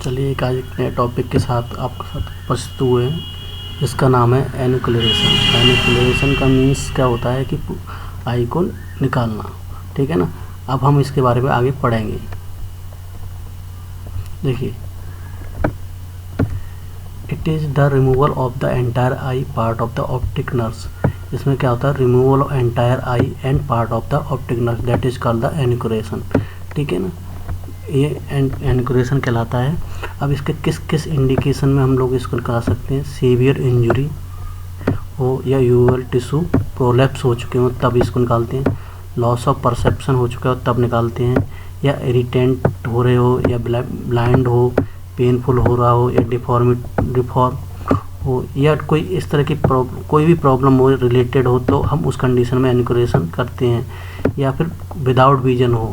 चलिए एक आज एक नए टॉपिक के साथ आपके साथ उपस्थित हुए हैं, जिसका नाम है एनुक्लेरेशन। एनुक्लेरेशन का मीन्स क्या होता है कि आई को निकालना। ठीक है ना। अब हम इसके बारे में आगे पढ़ेंगे। देखिए, it is the removal of the entire eye part of the optic nerve. इसमें क्या होता है, removal of entire eye and part of the optic nerve, that is called the enucleation. ठीक है ना, ये एनुक्लेरेशन कहलाता है। अब इसके किस किस इंडिकेशन में हम लोग इसको निकाल सकते हैं। सीवियर इंजरी हो या यूवल टिश्यू प्रोलैप्स हो चुके हो तब इसको निकालते हैं। लॉस ऑफ परसेप्शन हो चुका हो तब निकालते हैं, या इरिटेंट हो रहे हो, या ब्लाइंड हो, पेनफुल हो रहा हो, या डिफॉर्म हो, या कोई इस तरह की कोई भी प्रॉब्लम हो रिलेटेड हो, तो हम उस कंडीशन में एनुक्लेरेशन करते हैं। या फिर विदाउट विजन हो,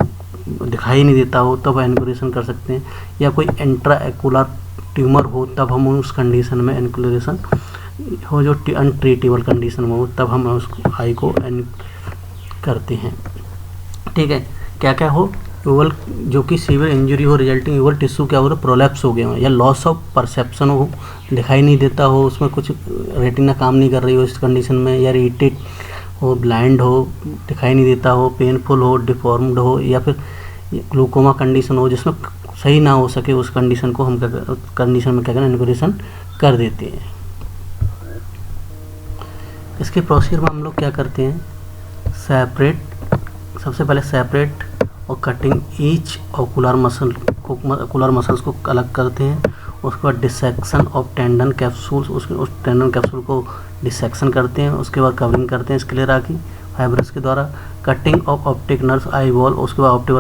दिखाई नहीं देता हो तब एनुक्लेरेशन कर सकते हैं। या कोई इंट्राएकुलर ट्यूमर हो तब हम उस कंडीशन में एनुक्लेरेशन हो, जो अनट्रीटेबल कंडीशन में हो तब हम उस आई को करते हैं। ठीक है, क्या क्या हो, यूवल जो कि सीवियर इंजरी हो, रिजल्टिंग यूवल टिश्यू क्या हो रहा है, प्रोलैप्स हो गए हो, या लॉस ऑफ परसेप्शन हो, दिखाई नहीं देता हो, उसमें कुछ रेटिना काम नहीं कर रही हो इस कंडीशन में, या इरिटेट हो, ब्लाइंड हो, दिखाई नहीं देता हो, पेनफुल हो, डिफॉर्म्ड हो, या फिर ग्लूकोमा कंडीशन हो जिसमें सही ना हो सके, उस कंडीशन को हम कंडीशन में क्या करें, एनुक्लेरेशन कर देते हैं। इसके प्रोसीजर में हम लोग क्या करते हैं, सबसे पहले सेपरेट और कटिंग ईच ओकुलर मसल्स को अलग करते हैं। उसके बाद डिसेक्शन ऑफ टेंडन कैप्सूल्स, उस टेंडन कैप्सूल को डिसेक्शन करते हैं। उसके बाद कवरिंग करते हैं स्क्लेरा की फाइब्रस के द्वारा। Cutting of optic nerve eye ball, उसके बाद ऑप्टिक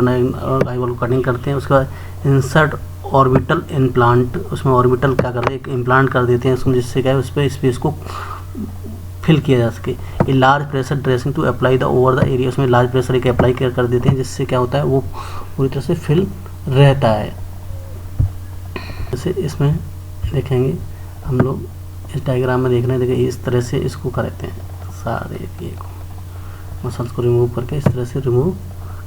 आई बॉल को कटिंग करते हैं। उसके बाद इंसर्ट ऑर्बिटल इम्प्लांट, उसमें ऑर्बिटल क्या करते हैं, एक इम्प्लांट कर देते हैं उसमें, जिससे क्या है उस पर स्पेस को फिल किया जा सके। ये large pressure dressing to apply the over the area, उसमें लार्ज प्रेशर एक अप्लाई कर देते हैं, जिससे क्या होता है वो पूरी तरह से फिल रहता है। जैसे इसमें देखेंगे हम लोग, इस डायग्राम में देख रहे हैं, देखिए इस तरह से इसको करते हैं, सारे ये मसल्स को रिमूव करके इस तरह से रिमूव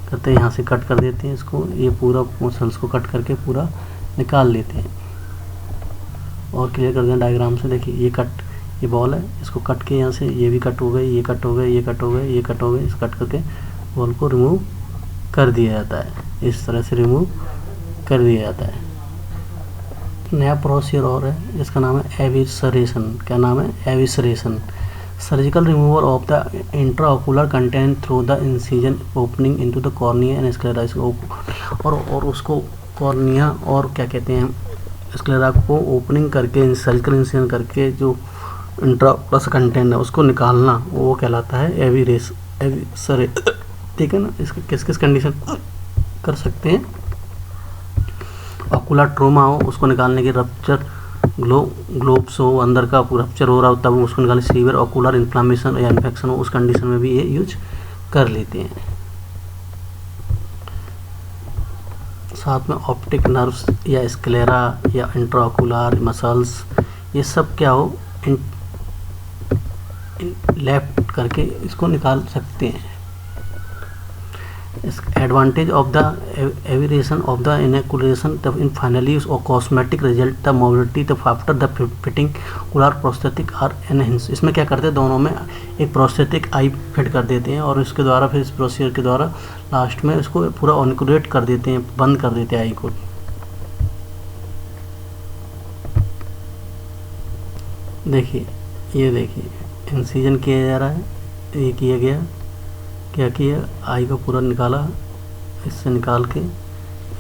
करते हैं, यहाँ से कट कर देते हैं इसको, ये पूरा मसल्स को कट करके पूरा निकाल लेते हैं। और क्लियर कर दें डायग्राम से, देखिए ये बॉल है, इसको कट के यहाँ से ये भी कट हो गए, ये कट हो गए, ये कट हो गए, ये कट हो गए, इस कट करके बॉल को रिमूव कर दिया जाता है। इस तरह से रिमूव कर दिया जाता है। नया प्रोसीजर और है जिसका नाम है एविसरेशन। क्या नाम है, evisceration. Surgical removal of the intraocular content through the incision opening into the cornea and sclera, और उसको कॉर्निया और क्या कहते हैं स्क्लेरा को ओपनिंग करके सर्जिकल इंसिजन करके जो इंट्राओकुलर कंटेंट है उसको निकालना, वो कहलाता है एविसरे। ठीक है ना। इसके किस किस कंडीशन कर सकते हैं, ऑकुलर ट्रोमा हो उसको निकालने की, रप्चर ग्लोब्स हो, अंदर का रप्चर हो रहा हो तब उसको निकालने, सीवियर ऑकुलर इन्फ्लामेशन या इन्फेक्शन हो उस कंडीशन में भी ये यूज कर लेते हैं। साथ में ऑप्टिक नर्व्स या स्क्लेरा या इंट्राओकुलर मसल्स, ये सब क्या हो लेफ्ट करके इसको निकाल सकते हैं। Advantage of the evisceration of the enucleation the in finally और cosmetic result the mobility the after the fitting ocular prosthetic are enhance. इसमें क्या करते हैं, दोनों में एक प्रोस्थेटिक आई फिट कर देते हैं और इसके द्वारा फिर इस प्रोसीजर के द्वारा लास्ट में इसको पूरा ऑनिकुलेट कर देते हैं, बंद कर देते हैं आई को। देखिए, ये देखिए इंसिजन किया जा रहा है, ये किया गया, क्या किया, आई को पूरा निकाला, इससे निकाल के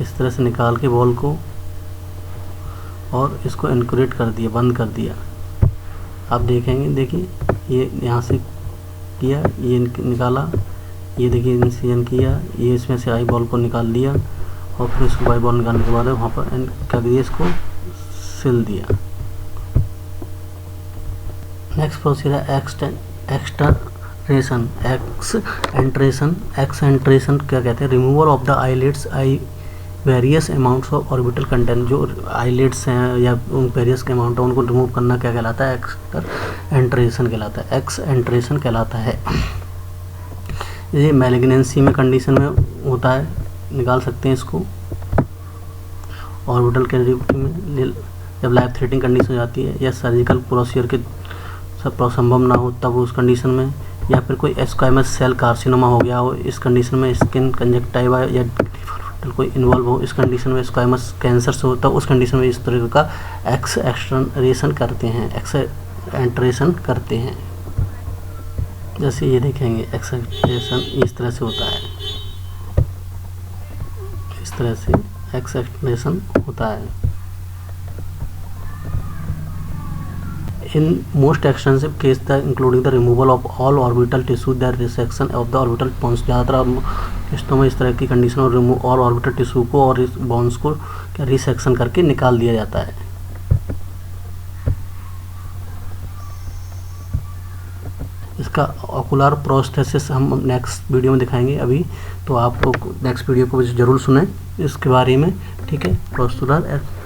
इस तरह से निकाल के बॉल को और इसको इनक्यूरेट कर दिया, बंद कर दिया। आप देखेंगे, देखिए ये यहाँ से किया, ये निकाला, ये देखिए इंसिजन किया, ये इसमें से आई बॉल को निकाल लिया और फिर इसको आई बॉल निकालने के बाद वहाँ पर क्या दिया, इसको सिल दिया। नेक्स्ट प्रोसीजर है एक्सएंट्रेशन क्या कहते हैं, removal of the eyelids I various amounts of orbital content, जो आईलिड्स हैं या उन वेरियस के अमाउंट है उनको रिमूव करना क्या कहलाता है, एक्सएंट्रेशन कहलाता है। एक्सएंट्रेशन कहलाता है, ये मैलिग्नेंसी में कंडीशन में होता है, निकाल सकते हैं इसको। ऑर्बिटल कैविटी में जब लाइफ थ्रेटनिंग कंडीशन हो जाती है या सर्जिकल प्रोसीजर के सब संभव ना हो तब उस कंडीशन में, या फिर कोई स्क्वामस सेल कार्सिनोमा हो गया हो, इस कंडीशन में स्किन कंजक्टिवा या कोई इन्वॉल्व हो, इस कंडीशन में स्क्वामस कैंसर से होता है, उस कंडीशन में इस तरह का एक्सट्रेशन करते हैं, एक्सट्रेशन करते हैं। जैसे ये देखेंगे एक्सट्रेशन इस तरह से होता है, इस तरह से एक्सट्रेशन होता है। In most extensive case, including the removal of all orbital tissue, the resection of the orbital bones, ज़्यादातर किस्तों में इस तरह की कंडीशन और रिमूव और ऑर्बिटल टिश्यू को और इस बोन्स को क्या रिसेक्शन करके निकाल दिया जाता है। इसका ओकुलर प्रोस्थेसिस हम नेक्स्ट वीडियो में दिखाएंगे। अभी तो आप लोग नेक्स्ट वीडियो को ज़रूर सुनें इसके बारे में, ठीक है। प्रोस्थेसिस